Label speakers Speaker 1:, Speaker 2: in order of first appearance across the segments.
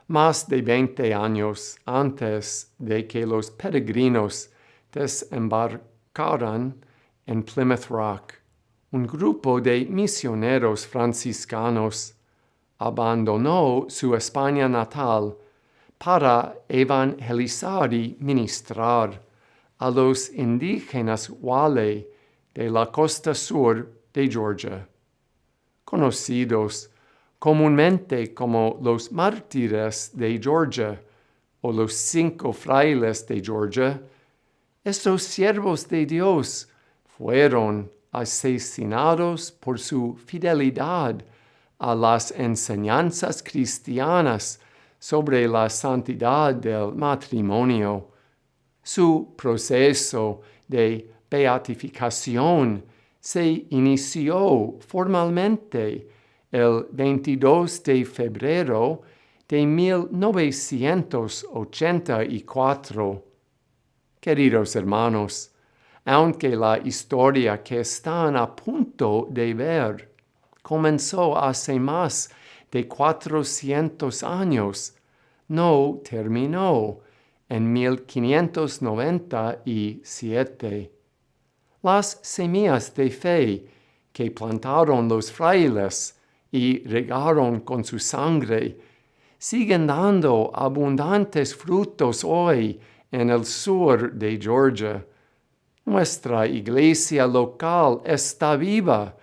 Speaker 1: Más de 20 años antes de que los peregrinos desembarcaran en Plymouth Rock, un grupo de misioneros franciscanos abandonó su España natal para evangelizar y ministrar a los indígenas Wale de la costa sur de Georgia, conocidos comúnmente como los mártires de Georgia o los 5 frailes de Georgia. Estos siervos de Dios fueron asesinados por su fidelidad a las enseñanzas cristianas sobre la santidad del matrimonio. Su proceso de beatificación se inició formalmente el 22 de febrero de 1984. Queridos hermanos, aunque la historia que están a punto de ver comenzó hace más de 400 años, no terminó en 1597. Las semillas de fe que plantaron los frailes y regaron con su sangre siguen dando abundantes frutos hoy en el sur de Georgia. Nuestra iglesia local está viva,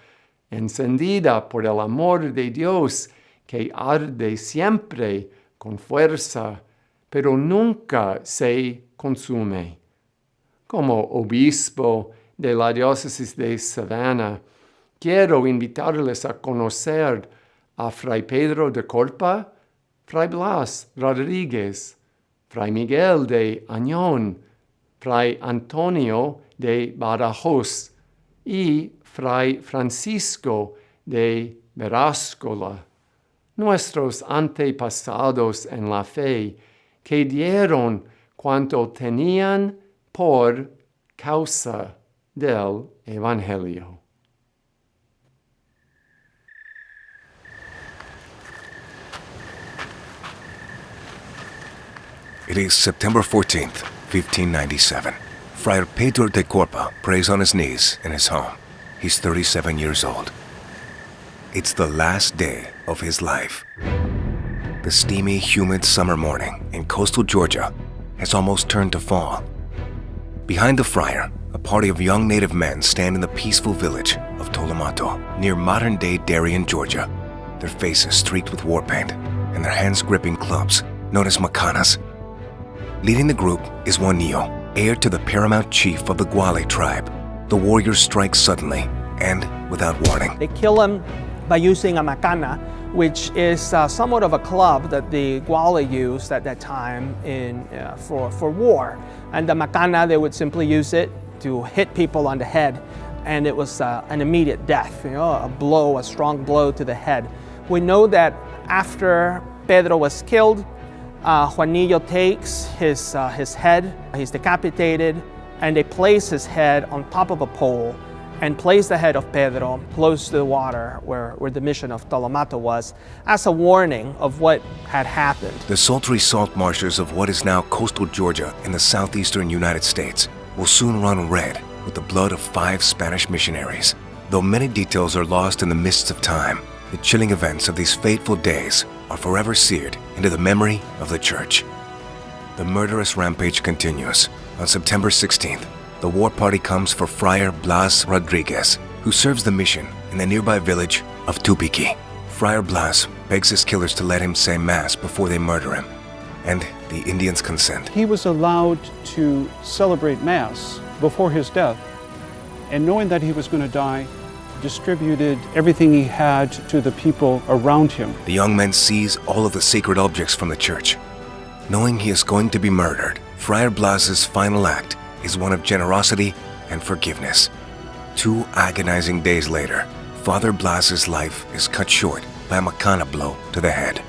Speaker 1: encendida por el amor de Dios que arde siempre con fuerza, pero nunca se consume. Como obispo de la diócesis de Savannah, quiero invitarles a conocer a Fray Pedro de Corpa, Fray Blas Rodríguez, Fray Miguel de Añón, Fray Antonio de Badajoz y Fray Francisco de Veráscola, nuestros antepasados en la fe que dieron cuanto tenían por causa del Evangelio.
Speaker 2: It is September 14th, 1597. Friar Pedro de Corpa prays on his knees in his home. He's 37 years old. It's the last day of his life. The steamy, humid summer morning in coastal Georgia has almost turned to fall. Behind the friar, a party of young native men stand in the peaceful village of Tolomato, near modern-day Darien, Georgia, their faces streaked with war paint and their hands gripping clubs known as macanas. Leading the group is Juanillo, heir to the paramount chief of the Guale tribe. The warriors strike suddenly and without warning.
Speaker 3: They kill him by using a macana, which is somewhat of a club that the Guale used at that time for war. And the macana, they would simply use it to hit people on the head, and it was an immediate death, a strong blow to the head. We know that after Pedro was killed, Juanillo takes his head, he's decapitated, and they place his head on top of a pole and place the head of Pedro close to the water where the mission of Tolomato was, as a warning of what had happened.
Speaker 2: The sultry salt marshes of what is now coastal Georgia in the southeastern United States will soon run red with the blood of 5 Spanish missionaries. Though many details are lost in the mists of time, the chilling events of these fateful days are forever seared into the memory of the Church. The murderous rampage continues. On September 16th, the war party comes for Friar Blas Rodriguez, who serves the mission in the nearby village of Tupiqui. Friar Blas begs his killers to let him say Mass before they murder him, and the Indians consent.
Speaker 4: He was allowed to celebrate Mass before his death, and knowing that he was going to die, distributed everything he had to the people around him.
Speaker 2: The young men seize all of the sacred objects from the church. Knowing he is going to be murdered, Friar Blas's final act is one of generosity and forgiveness. 2 agonizing days later, Father Blas's life is cut short by a macana blow to the head.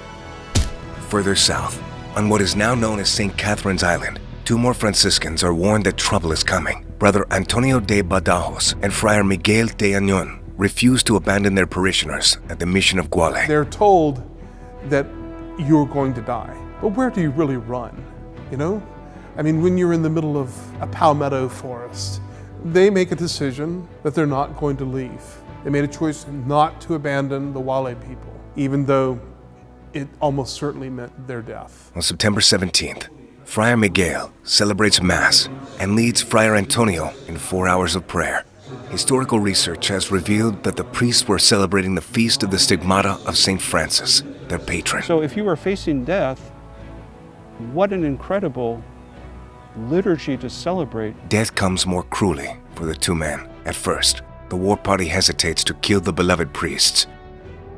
Speaker 2: Further south, on what is now known as St. Catherine's Island, 2 more Franciscans are warned that trouble is coming. Brother Antonio de Badajoz and Friar Miguel de Añón refuse to abandon their parishioners at the mission of Guale.
Speaker 5: They're told that you're going to die. But where do you really run, you know? I mean, when you're in the middle of a palmetto forest, they make a decision that they're not going to leave. They made a choice not to abandon the Wale people, even though it almost certainly meant their death.
Speaker 2: On September 17th, Friar Miguel celebrates Mass and leads Friar Antonio in 4 hours of prayer. Historical research has revealed that the priests were celebrating the feast of the Stigmata of St. Francis, their patron.
Speaker 4: So if you were facing death, what an incredible liturgy to celebrate.
Speaker 2: Death comes more cruelly for the two men. At first, the war party hesitates to kill the beloved priests.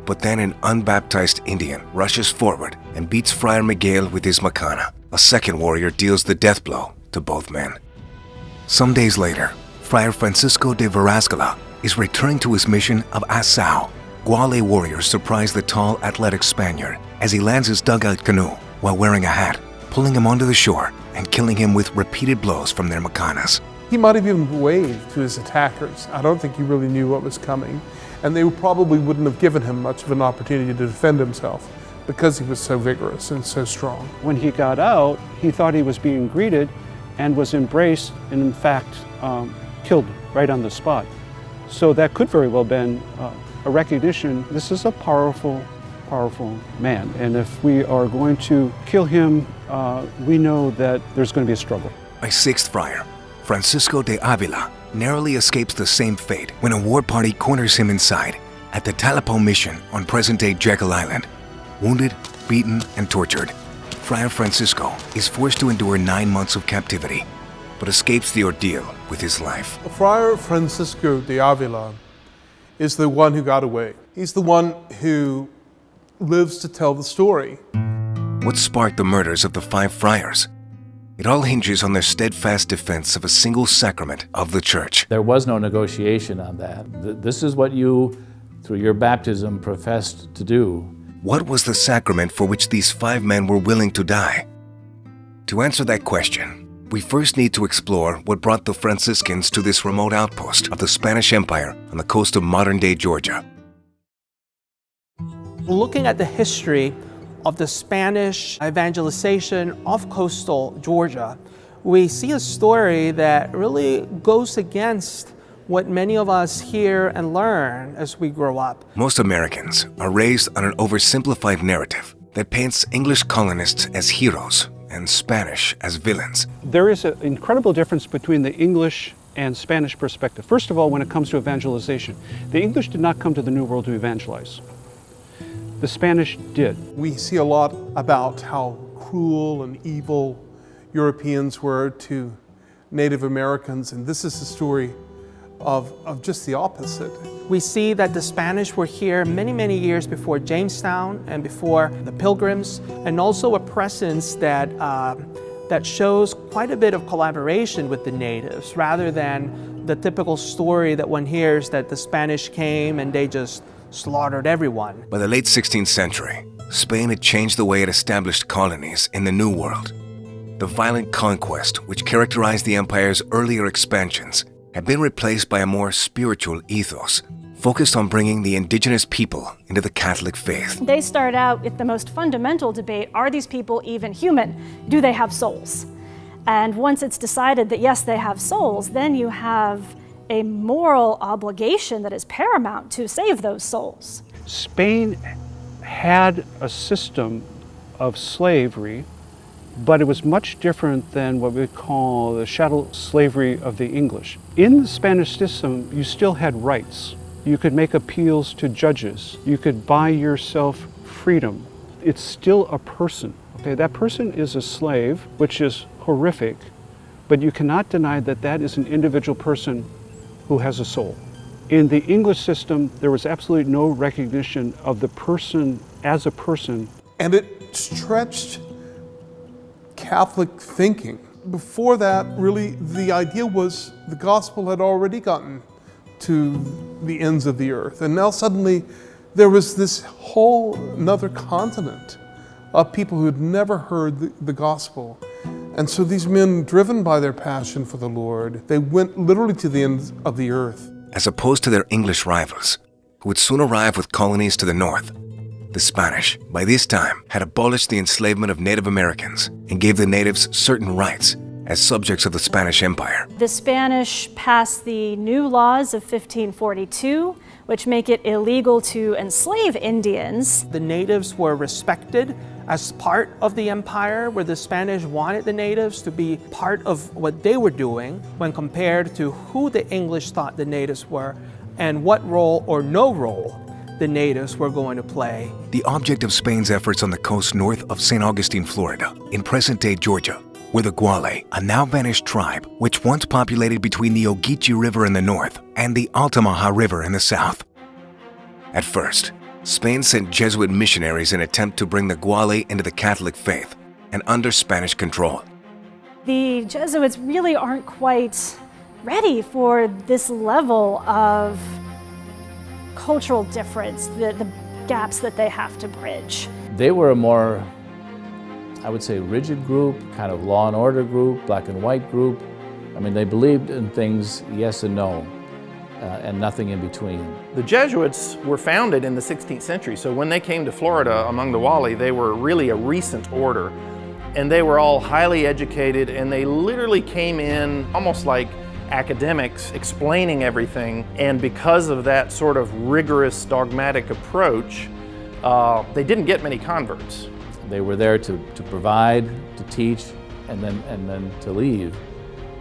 Speaker 2: But then an unbaptized Indian rushes forward and beats Friar Miguel with his macana. A second warrior deals the death blow to both men. Some days later, Friar Francisco de Verascala is returning to his mission of Assao. Guale warriors surprise the tall, athletic Spaniard as he lands his dugout canoe while wearing a hat, pulling him onto the shore and killing him with repeated blows from their macanas.
Speaker 5: He might have even waved to his attackers. I don't think he really knew what was coming. And they probably wouldn't have given him much of an opportunity to defend himself because he was so vigorous and so strong.
Speaker 4: When he got out, he thought he was being greeted and was embraced and in fact killed right on the spot. So that could very well have been a recognition. This is a powerful man. And if we are going to kill him, we know that there's going to be a struggle.
Speaker 2: A sixth friar, Francisco de Avila, narrowly escapes the same fate when a war party corners him inside at the Talapo mission on present-day Jekyll Island. Wounded, beaten, and tortured, Friar Francisco is forced to endure 9 months of captivity, but escapes the ordeal with his life.
Speaker 5: Friar Francisco de Avila is the one who got away. He's the one who lives to tell the story.
Speaker 2: What sparked the murders of the 5 friars? It all hinges on their steadfast defense of a single sacrament of the Church.
Speaker 6: There was no negotiation on that. This is what you, through your baptism, professed to do.
Speaker 2: What was the sacrament for which these 5 men were willing to die? To answer that question, we first need to explore what brought the Franciscans to this remote outpost of the Spanish Empire on the coast of modern-day Georgia.
Speaker 3: Looking at the history of the Spanish evangelization of coastal Georgia, we see a story that really goes against what many of us hear and learn as we grow up.
Speaker 2: Most Americans are raised on an oversimplified narrative that paints English colonists as heroes and Spanish as villains.
Speaker 4: There is an incredible difference between the English and Spanish perspective. First of all, when it comes to evangelization, the English did not come to the New World to evangelize. The Spanish did.
Speaker 5: We see a lot about how cruel and evil Europeans were to Native Americans, and this is the story of just the opposite.
Speaker 3: We see that the Spanish were here many, many years before Jamestown and before the Pilgrims, and also a presence that shows quite a bit of collaboration with the natives, rather than the typical story that one hears that the Spanish came and they just slaughtered everyone.
Speaker 2: By the late 16th century, Spain had changed the way it established colonies in the New World. The violent conquest which characterized the empire's earlier expansions had been replaced by a more spiritual ethos, focused on bringing the indigenous people into the Catholic faith.
Speaker 7: They start out with the most fundamental debate: are these people even human? Do they have souls? And once it's decided that yes, they have souls, then you have a moral obligation that is paramount to save those souls.
Speaker 4: Spain had a system of slavery, but it was much different than what we call the chattel slavery of the English. In the Spanish system, you still had rights. You could make appeals to judges. You could buy yourself freedom. It's still a person. Okay, that person is a slave, which is horrific, but you cannot deny that that is an individual person who has a soul. In the English system, there was absolutely no recognition of the person as a person.
Speaker 5: And it stretched Catholic thinking. Before that, really, the idea was the gospel had already gotten to the ends of the earth. And now suddenly there was this whole another continent of people who had never heard the gospel. And so these men, driven by their passion for the Lord, they went literally to the ends of the earth.
Speaker 2: As opposed to their English rivals, who would soon arrive with colonies to the north, The Spanish, by this time, had abolished the enslavement of Native Americans and gave the natives certain rights as subjects of the Spanish Empire.
Speaker 7: The Spanish passed the new laws of 1542, which make it illegal to enslave Indians.
Speaker 3: The natives were respected as part of the empire, where the Spanish wanted the natives to be part of what they were doing when compared to who the English thought the natives were and what role or no role the natives were going to play.
Speaker 2: The object of Spain's efforts on the coast north of St. Augustine, Florida, in present-day Georgia, were the Guale, a now-vanished tribe which once populated between the Ogeechee River in the north and the Altamaha River in the south. At first, Spain sent Jesuit missionaries in an attempt to bring the Guale into the Catholic faith and under Spanish control.
Speaker 7: The Jesuits really aren't quite ready for this level of cultural difference, the gaps that they have to bridge.
Speaker 6: They were a more, I would say, rigid group, kind of law and order group, black and white group. I mean, they believed in things yes and no, and nothing in between.
Speaker 8: The Jesuits were founded in the 16th century, so when they came to Florida among the Wali, they were really a recent order. And they were all highly educated, and they literally came in almost like academics explaining everything. And because of that sort of rigorous dogmatic approach, they didn't get many converts.
Speaker 6: They were there to provide, to teach, and then to leave.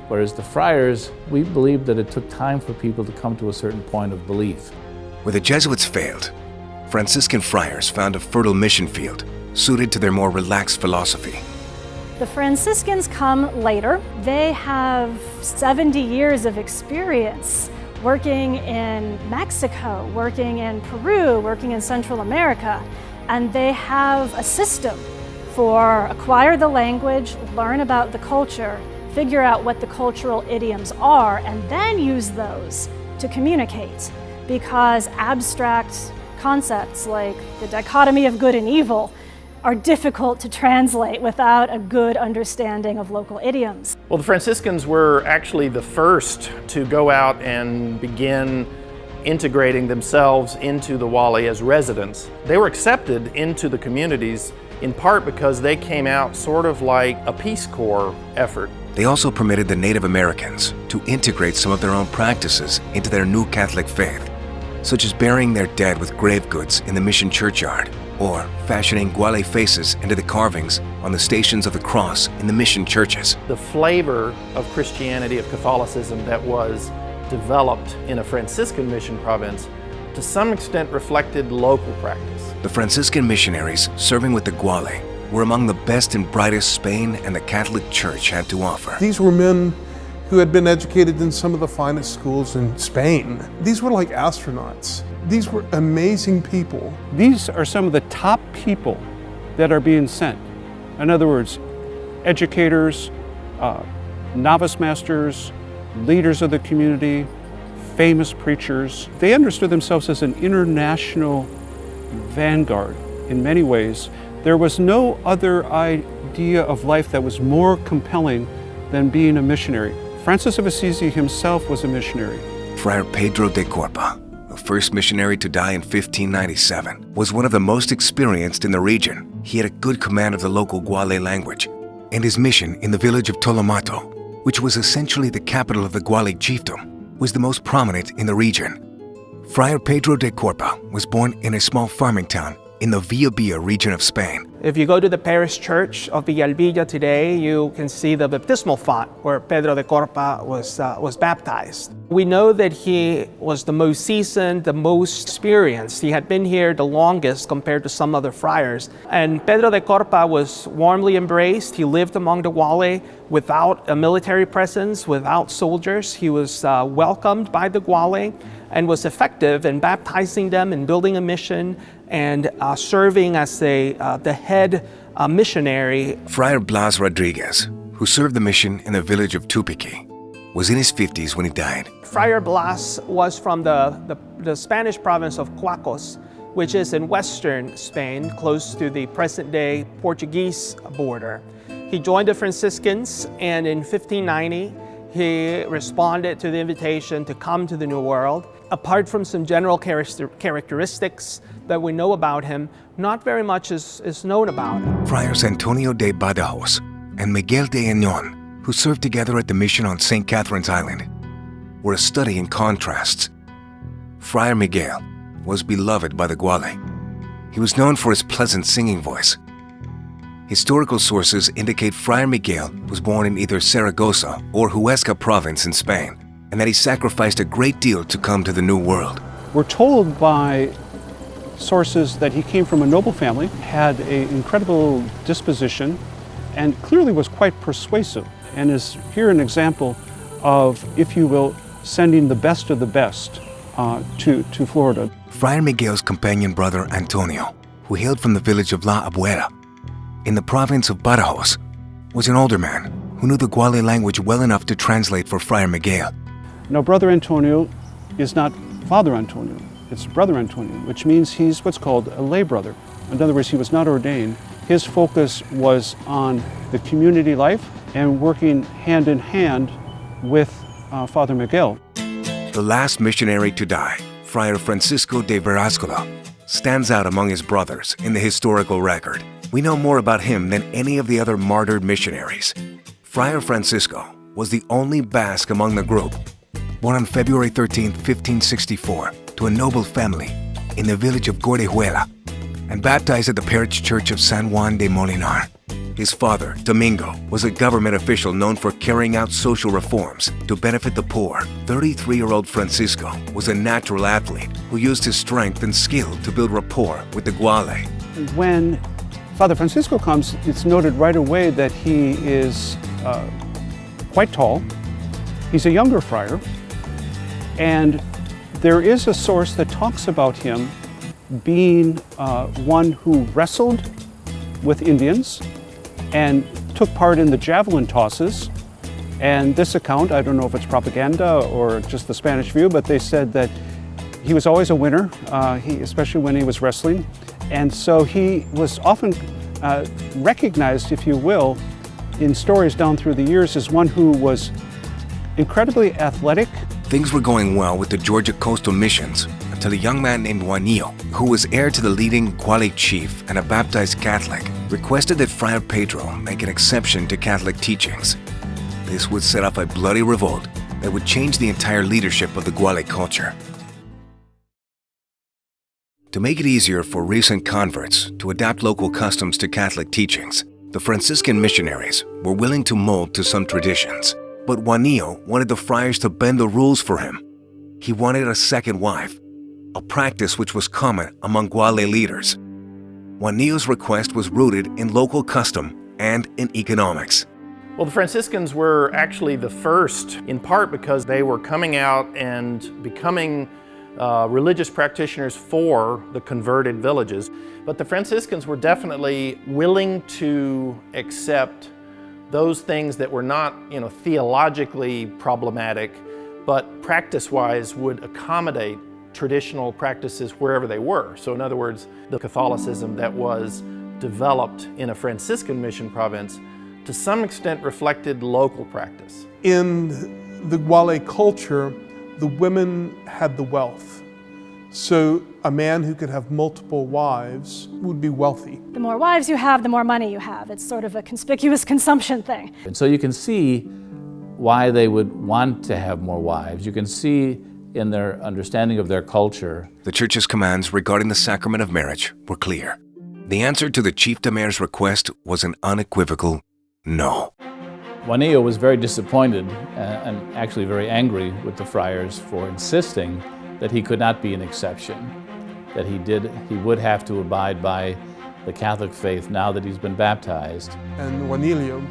Speaker 6: Whereas the friars, we believed that it took time for people to come to a certain point of belief.
Speaker 2: Where the Jesuits failed, Franciscan friars found a fertile mission field suited to their more relaxed philosophy.
Speaker 7: The Franciscans come later. They have 70 years of experience working in Mexico, working in Peru, working in Central America, and they have a system for acquire the language, learn about the culture, figure out what the cultural idioms are, and then use those to communicate. Because abstract concepts like the dichotomy of good and evil are difficult to translate without a good understanding of local idioms.
Speaker 8: Well, the Franciscans were actually the first to go out and begin integrating themselves into the Wali as residents. They were accepted into the communities in part because they came out sort of like a Peace Corps effort.
Speaker 2: They also permitted the Native Americans to integrate some of their own practices into their new Catholic faith, such as burying their dead with grave goods in the mission churchyard, or fashioning Guale faces into the carvings on the Stations of the Cross in the mission churches.
Speaker 8: The flavor of Christianity, of Catholicism that was developed in a Franciscan mission province to some extent reflected local practice.
Speaker 2: The Franciscan missionaries serving with the Guale were among the best and brightest Spain and the Catholic Church had to offer.
Speaker 5: These were men who had been educated in some of the finest schools in Spain. These were like astronauts. These were amazing people.
Speaker 4: These are some of the top people that are being sent. In other words, educators, novice masters, leaders of the community, famous preachers. They understood themselves as an international vanguard in many ways. There was no other idea of life that was more compelling than being a missionary. Francis of Assisi himself was a missionary.
Speaker 2: Friar Pedro de Corpa, the first missionary to die in 1597, was one of the most experienced in the region. He had a good command of the local Guale language, and his mission in the village of Tolomato, which was essentially the capital of the Guale chiefdom, was the most prominent in the region. Friar Pedro de Corpa was born in a small farming town in the Villalbilla region of Spain.
Speaker 3: If you go to the parish church of Villalbilla today, you can see the baptismal font where Pedro de Corpa was baptized. We know that he was the most seasoned, the most experienced. He had been here the longest compared to some other friars. And Pedro de Corpa was warmly embraced. He lived among the Guale without a military presence, without soldiers. He was welcomed by the Guale and was effective in baptizing them and building a mission and serving as the head missionary.
Speaker 2: Friar Blas Rodriguez, who served the mission in the village of Tupiqui, was in his 50s when he died.
Speaker 3: Friar Blas was from the Spanish province of Coacos, which is in western Spain, close to the present-day Portuguese border. He joined the Franciscans, and in 1590, he responded to the invitation to come to the New World. Apart from some general characteristics that we know about him, not very much is known about him.
Speaker 2: Friars Antonio de Badajoz and Miguel de Añón, who served together at the mission on St. Catherine's Island, were a study in contrasts. Friar Miguel was beloved by the Guale. He was known for his pleasant singing voice. Historical sources indicate Friar Miguel was born in either Saragossa or Huesca province in Spain, and that he sacrificed a great deal to come to the New World.
Speaker 4: We're told by sources that he came from a noble family, had an incredible disposition, and clearly was quite persuasive, and is here an example of, if you will, sending the best of the best to Florida.
Speaker 2: Friar Miguel's companion brother Antonio, who hailed from the village of La Abuela, in the province of Badajoz, was an older man who knew the Guale language well enough to translate for Friar Miguel.
Speaker 4: Now, Brother Antonio is not Father Antonio, it's Brother Antonio, which means he's what's called a lay brother. In other words, he was not ordained. His focus was on the community life and working hand in hand with Father Miguel.
Speaker 2: The last missionary to die, Friar Francisco de Veráscola, stands out among his brothers in the historical record. We know more about him than any of the other martyred missionaries. Friar Francisco was the only Basque among the group, born on February 13, 1564, to a noble family in the village of Gorejuela, and baptized at the parish church of San Juan de Molinar. His father, Domingo, was a government official known for carrying out social reforms to benefit the poor. 33-year-old Francisco was a natural athlete who used his strength and skill to build rapport with the Guale.
Speaker 4: When Father Francisco comes, it's noted right away that he is quite tall. He's a younger friar, and there is a source that talks about him being one who wrestled with Indians and took part in the javelin tosses. And this account, I don't know if it's propaganda or just the Spanish view, but they said that he was always a winner, especially when he was wrestling. And so he was often recognized, if you will, in stories down through the years as one who was incredibly athletic.
Speaker 2: Things were going well with the Georgia coastal missions until a young man named Juanillo, who was heir to the leading Guale chief and a baptized Catholic, requested that Friar Pedro make an exception to Catholic teachings. This would set off a bloody revolt that would change the entire leadership of the Guale culture. To make it easier for recent converts to adapt local customs to Catholic teachings, the Franciscan missionaries were willing to mold to some traditions. But Juanillo wanted the friars to bend the rules for him. He wanted a second wife, a practice which was common among Guale leaders. Juanillo's request was rooted in local custom and in economics.
Speaker 8: Well, the Franciscans were actually the first, in part because they were coming out and becoming religious practitioners for the converted villages. But the Franciscans were definitely willing to accept those things that were not, theologically problematic, but practice-wise would accommodate traditional practices wherever they were. So in other words, the Catholicism that was developed in a Franciscan mission province to some extent reflected local practice.
Speaker 5: In the Guale culture, the women had the wealth. So a man who could have multiple wives would be wealthy.
Speaker 7: The more wives you have, the more money you have. It's sort of a conspicuous consumption thing.
Speaker 6: And so you can see why they would want to have more wives. You can see in their understanding of their culture.
Speaker 2: The Church's commands regarding the sacrament of marriage were clear. The answer to the chief de mayor's request was an unequivocal no.
Speaker 6: Juanillo was very disappointed and actually very angry with the friars for insisting that he could not be an exception, that he would have to abide by the Catholic faith now that he's been baptized.
Speaker 5: And Juanillo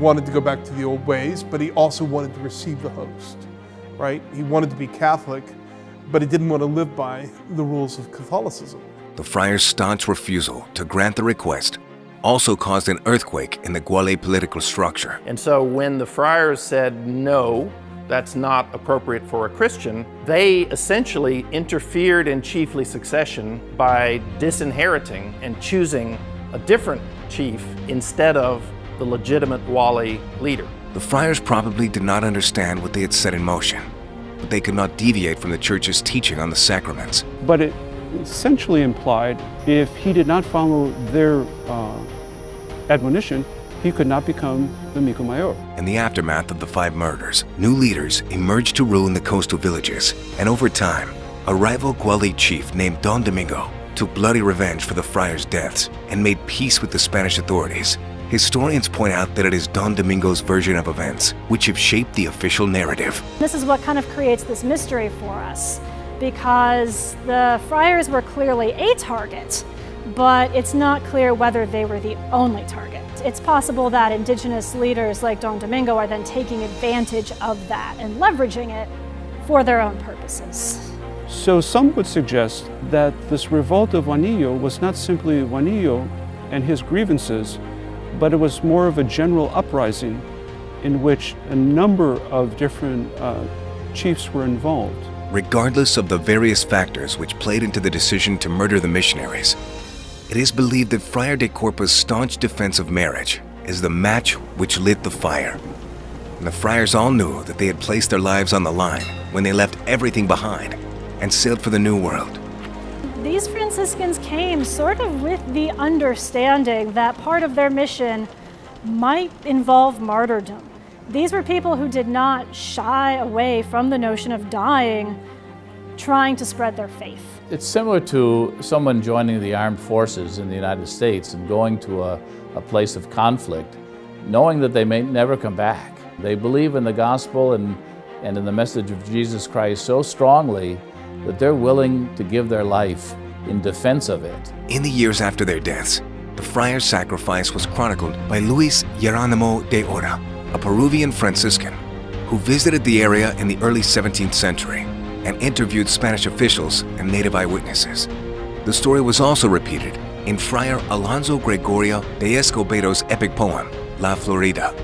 Speaker 5: wanted to go back to the old ways, but he also wanted to receive the host, right? He wanted to be Catholic, but he didn't want to live by the rules of Catholicism.
Speaker 2: The friars' staunch refusal to grant the request also caused an earthquake in the Guale political structure.
Speaker 8: And so when the friars said no, that's not appropriate for a Christian, they essentially interfered in chiefly succession by disinheriting and choosing a different chief instead of the legitimate Guale leader.
Speaker 2: The friars probably did not understand what they had set in motion, but they could not deviate from the Church's teaching on the sacraments.
Speaker 4: But it essentially implied if he did not follow their admonition, he could not become the Mico Mayor.
Speaker 2: In the aftermath of the 5 murders, new leaders emerged to rule in the coastal villages, and over time, a rival Guale chief named Don Domingo took bloody revenge for the friars' deaths and made peace with the Spanish authorities. Historians point out that it is Don Domingo's version of events which have shaped the official narrative.
Speaker 7: This is what kind of creates this mystery for us, because the friars were clearly a target, but it's not clear whether they were the only target. It's possible that indigenous leaders like Don Domingo are then taking advantage of that and leveraging it for their own purposes.
Speaker 4: So some would suggest that this revolt of Juanillo was not simply Juanillo and his grievances, but it was more of a general uprising in which a number of different chiefs were involved.
Speaker 2: Regardless of the various factors which played into the decision to murder the missionaries, it is believed that Friar de Corpa's staunch defense of marriage is the match which lit the fire. And the friars all knew that they had placed their lives on the line when they left everything behind and sailed for the New World.
Speaker 7: These Franciscans came sort of with the understanding that part of their mission might involve martyrdom. These were people who did not shy away from the notion of dying, trying to spread their faith.
Speaker 6: It's similar to someone joining the armed forces in the United States and going to a place of conflict, knowing that they may never come back. They believe in the gospel and in the message of Jesus Christ so strongly that they're willing to give their life in defense of it.
Speaker 2: In the years after their deaths, the friars' sacrifice was chronicled by Luis Geronimo de Ora, a Peruvian Franciscan who visited the area in the early 17th century and interviewed Spanish officials and native eyewitnesses. The story was also repeated in Friar Alonso Gregorio de Escobedo's epic poem, La Florida.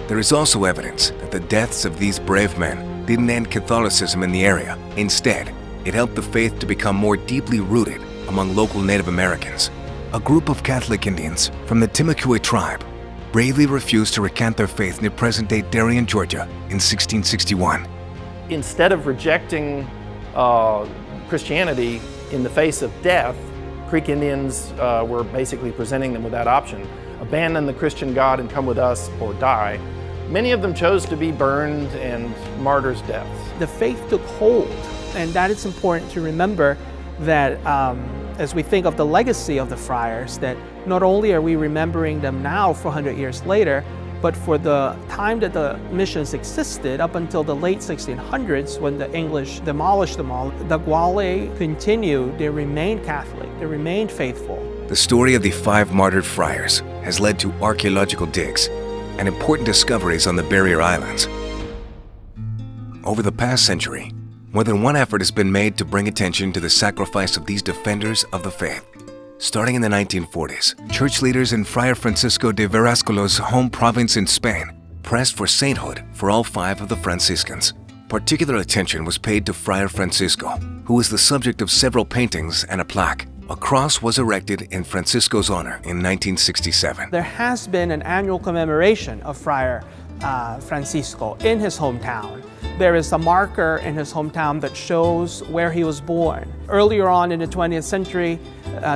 Speaker 2: There is also evidence that the deaths of these brave men didn't end Catholicism in the area. Instead, it helped the faith to become more deeply rooted among local Native Americans. A group of Catholic Indians from the Timucua tribe bravely refused to recant their faith near present-day Darien, Georgia in 1661.
Speaker 8: Instead of rejecting Christianity in the face of death, Creek Indians were basically presenting them with that option. Abandon the Christian God and come with us or die. Many of them chose to be burned and martyrs' deaths.
Speaker 3: The faith took hold, and that it's important to remember that as we think of the legacy of the friars, that not only are we remembering them now 400 years later, but for the time that the missions existed up until the late 1600s when the English demolished them all, the Guale continued, they remained Catholic, they remained faithful.
Speaker 2: The story of the 5 martyred friars has led to archaeological digs and important discoveries on the barrier islands. Over the past century, more than one effort has been made to bring attention to the sacrifice of these defenders of the faith. Starting in the 1940s, church leaders in Friar Francisco de Verascolo's home province in Spain pressed for sainthood for all 5 of the Franciscans. Particular attention was paid to Friar Francisco, who was the subject of several paintings and a plaque. A cross was erected in Francisco's honor in 1967.
Speaker 3: There has been an annual commemoration of Friar Francisco in his hometown. There is a marker in his hometown that shows where he was born. Earlier on in the 20th century,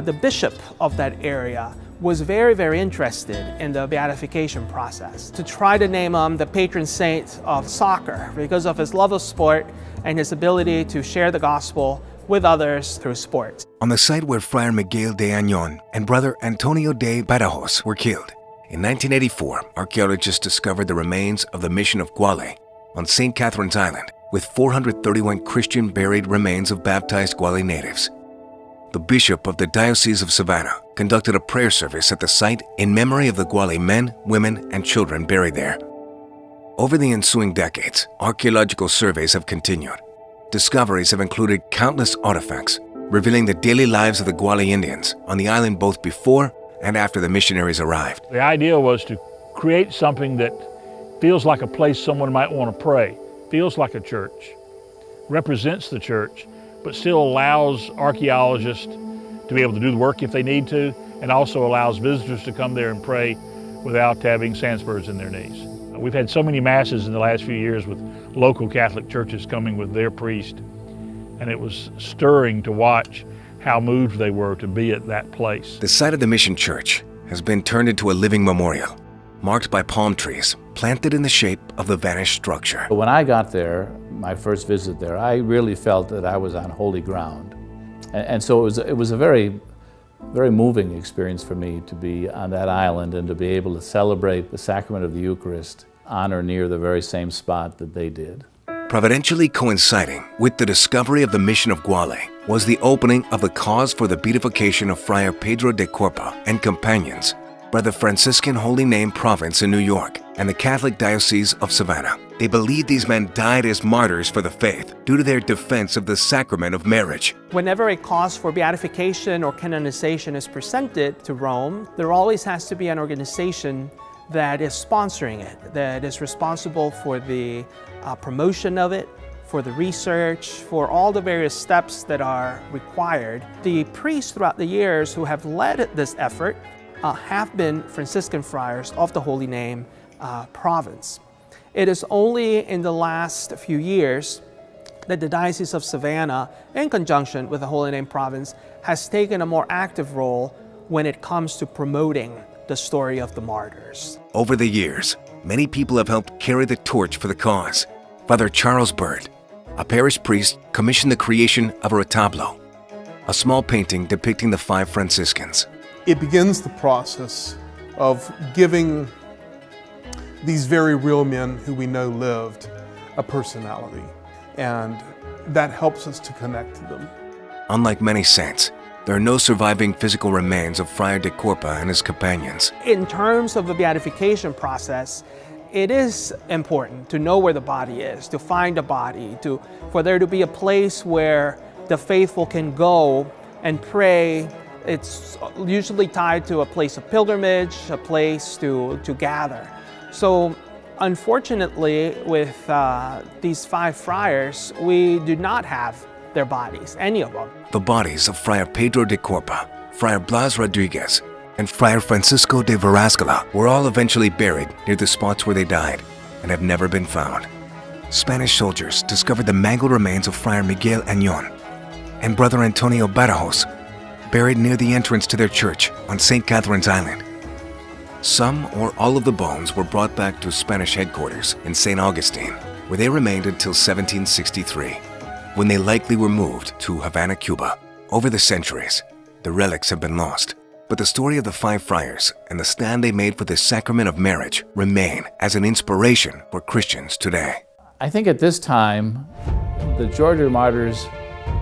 Speaker 3: the bishop of that area was very, very interested in the beatification process to try to name him the patron saint of soccer because of his love of sport and his ability to share the gospel with others through sport.
Speaker 2: On the site where Friar Miguel de Añón and Brother Antonio de Badajoz were killed, in 1984, archaeologists discovered the remains of the mission of Guale on St. Catherine's Island, with 431 Christian buried remains of baptized Guale natives. The bishop of the Diocese of Savannah conducted a prayer service at the site in memory of the Guale men, women, and children buried there. Over the ensuing decades, archaeological surveys have continued. Discoveries have included countless artifacts, revealing the daily lives of the Guale Indians on the island both before and after the missionaries arrived.
Speaker 9: The idea was to create something that feels like a place someone might want to pray, feels like a church, represents the church, but still allows archaeologists to be able to do the work if they need to, and also allows visitors to come there and pray without having sand spurs in their knees. We've had so many masses in the last few years with local Catholic churches coming with their priest, and it was stirring to watch how moved they were to be at that place.
Speaker 2: The site of the mission church has been turned into a living memorial, marked by palm trees planted in the shape of the vanished structure.
Speaker 6: But when I got there, my first visit there, I really felt that I was on holy ground. And so it was a very, very moving experience for me to be on that island and to be able to celebrate the sacrament of the Eucharist on or near the very same spot that they did.
Speaker 2: Providentially coinciding with the discovery of the mission of Guale was the opening of the cause for the beatification of Friar Pedro de Corpa and companions by the Franciscan Holy Name Province in New York and the Catholic Diocese of Savannah. They believe these men died as martyrs for the faith due to their defense of the sacrament of marriage.
Speaker 3: Whenever a cause for beatification or canonization is presented to Rome, there always has to be an organization that is sponsoring it, that is responsible for the promotion of it, for the research, for all the various steps that are required. The priests throughout the years who have led this effort have been Franciscan friars of the Holy Name Province. It is only in the last few years that the Diocese of Savannah, in conjunction with the Holy Name Province, has taken a more active role when it comes to promoting the story of the martyrs.
Speaker 2: Over the years, many people have helped carry the torch for the cause. Father Charles Bird, a parish priest, commissioned the creation of a retablo, a small painting depicting the 5 Franciscans.
Speaker 5: It begins the process of giving these very real men who we know lived a personality, and that helps us to connect to them.
Speaker 2: Unlike many saints, there are no surviving physical remains of Friar de Corpa and his companions.
Speaker 3: In terms of the beatification process, it is important to know where the body is, to find a body, for there to be a place where the faithful can go and pray. It's usually tied to a place of pilgrimage, a place to gather. So unfortunately, with these 5 friars, we do not have their bodies, any of them.
Speaker 2: The bodies of Friar Pedro de Corpa, Friar Blas Rodriguez, and Friar Francisco de Verascola were all eventually buried near the spots where they died and have never been found. Spanish soldiers discovered the mangled remains of Friar Miguel Añón and Brother Antonio Barajos, buried near the entrance to their church on St. Catherine's Island. Some or all of the bones were brought back to Spanish headquarters in St. Augustine, where they remained until 1763, when they likely were moved to Havana, Cuba. Over the centuries, the relics have been lost, but the story of the 5 friars and the stand they made for the sacrament of marriage remain as an inspiration for Christians today.
Speaker 6: I think at this time, the Georgia martyrs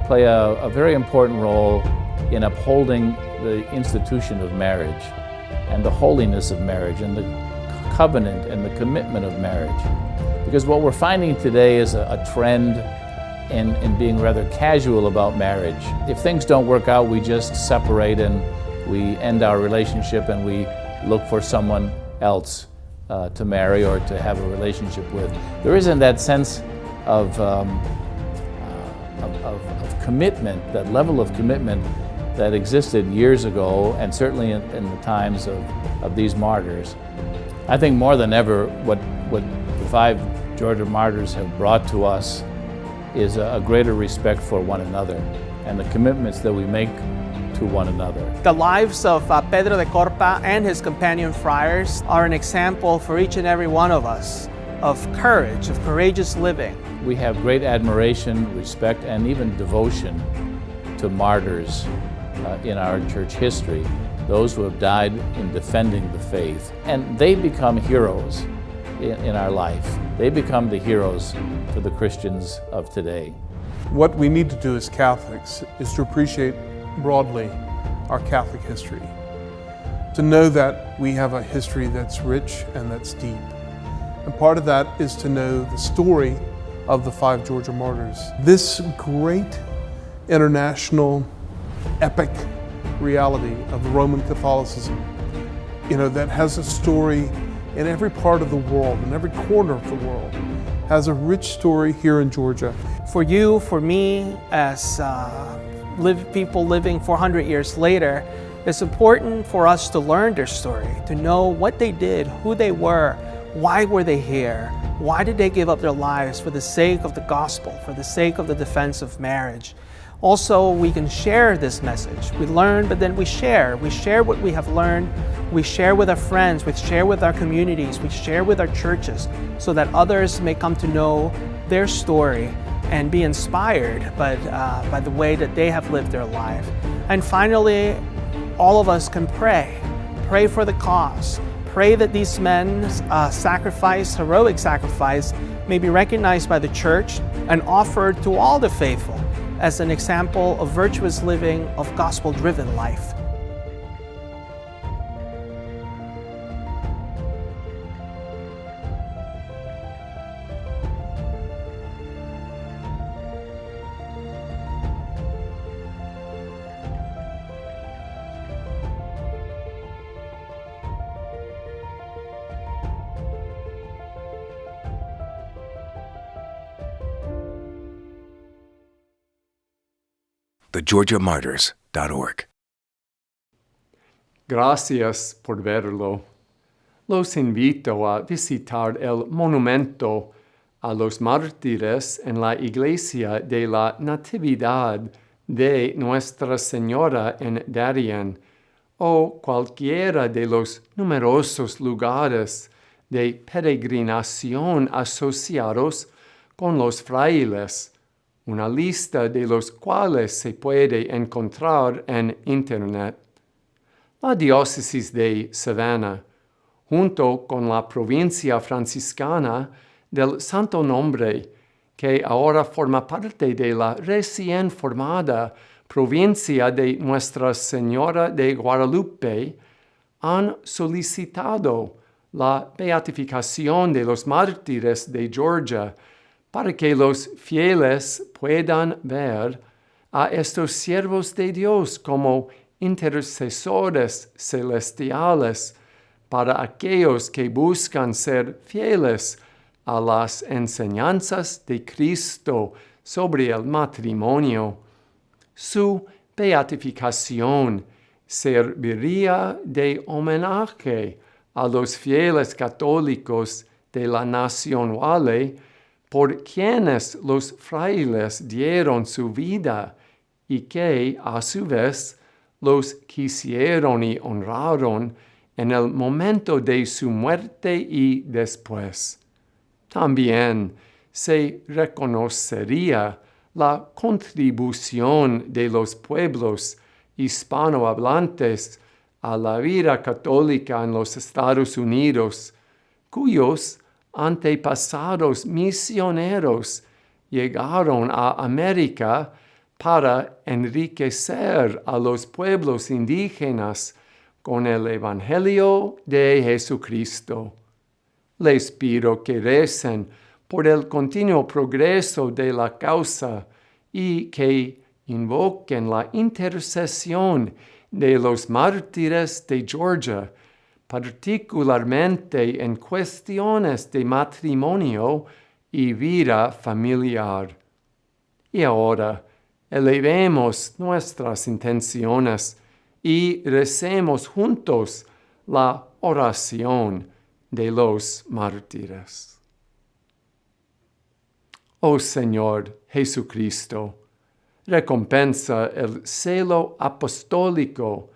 Speaker 6: play a very important role in upholding the institution of marriage and the holiness of marriage and the covenant and the commitment of marriage. Because what we're finding today is a trend in being rather casual about marriage. If things don't work out, we just separate and we end our relationship and we look for someone else to marry or to have a relationship with. There isn't that sense of commitment, that level of commitment that existed years ago and certainly in the times of these martyrs. I think more than ever what the 5 Georgia martyrs have brought to us is a greater respect for one another and the commitments that we make to one another.
Speaker 3: The lives of Pedro de Corpa and his companion friars are an example for each and every one of us of courage, of courageous living.
Speaker 6: We have great admiration, respect, and even devotion to martyrs in our church history, those who have died in defending the faith. And they become heroes in our life. They become the heroes to the Christians of today.
Speaker 5: What we need to do as Catholics is to appreciate broadly our Catholic history, to know that we have a history that's rich and that's deep. And part of that is to know the story of the 5 Georgia martyrs. This great international epic reality of Roman Catholicism, that has a story in every part of the world, in every corner of the world, has a rich story here in Georgia.
Speaker 3: For you, for me, as people living 400 years later, it's important for us to learn their story, to know what they did, who they were, why were they here, why did they give up their lives for the sake of the gospel, for the sake of the defense of marriage. Also, we can share this message. We learn, but then we share. We share what we have learned. We share with our friends. We share with our communities. We share with our churches so that others may come to know their story and be inspired by the way that they have lived their life. And finally, all of us can pray. Pray for the cause. Pray that these men's heroic sacrifice, may be recognized by the church and offered to all the faithful as an example of virtuous living, of gospel-driven life.
Speaker 2: thegeorgiamartyrs.org.
Speaker 1: Gracias por verlo. Los invito a visitar el monumento a los mártires en la iglesia de la Natividad de Nuestra Señora en Darien, o cualquiera de los numerosos lugares de peregrinación asociados con los frailes, una lista de los cuales se puede encontrar en Internet. La diócesis de Savannah, junto con la provincia franciscana del Santo Nombre, que ahora forma parte de la recién formada provincia de Nuestra Señora de Guadalupe, han solicitado la beatificación de los mártires de Georgia para que los fieles puedan ver a estos siervos de Dios como intercesores celestiales para aquellos que buscan ser fieles a las enseñanzas de Cristo sobre el matrimonio. Su beatificación serviría de homenaje a los fieles católicos de la nación Wale, por quienes los frailes dieron su vida y que, a su vez, los quisieron y honraron en el momento de su muerte y después. También se reconocería la contribución de los pueblos hispanohablantes a la vida católica en los Estados Unidos, cuyos antepasados misioneros llegaron a América para enriquecer a los pueblos indígenas con el Evangelio de Jesucristo. Les pido que recen por el continuo progreso de la causa y que invoquen la intercesión de los mártires de Georgia, particularmente en cuestiones de matrimonio y vida familiar. Y ahora, elevemos nuestras intenciones y recemos juntos la oración de los mártires. Oh Señor Jesucristo, recompensa el celo apostólico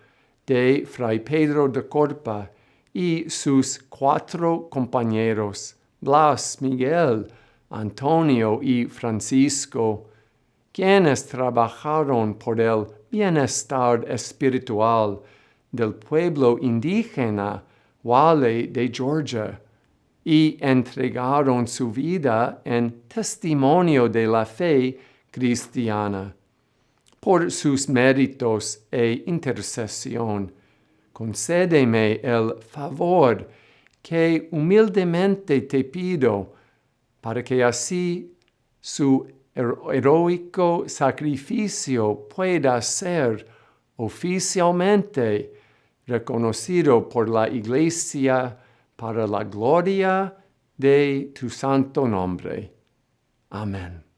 Speaker 1: de Fray Pedro de Corpa y sus 4 compañeros, Blas, Miguel, Antonio y Francisco, quienes trabajaron por el bienestar espiritual del pueblo indígena Wale de Georgia y entregaron su vida en testimonio de la fe cristiana. Por sus méritos e intercesión, concédeme el favor que humildemente te pido, para que así su heroico sacrificio pueda ser oficialmente reconocido por la Iglesia para la gloria de tu santo nombre. Amén.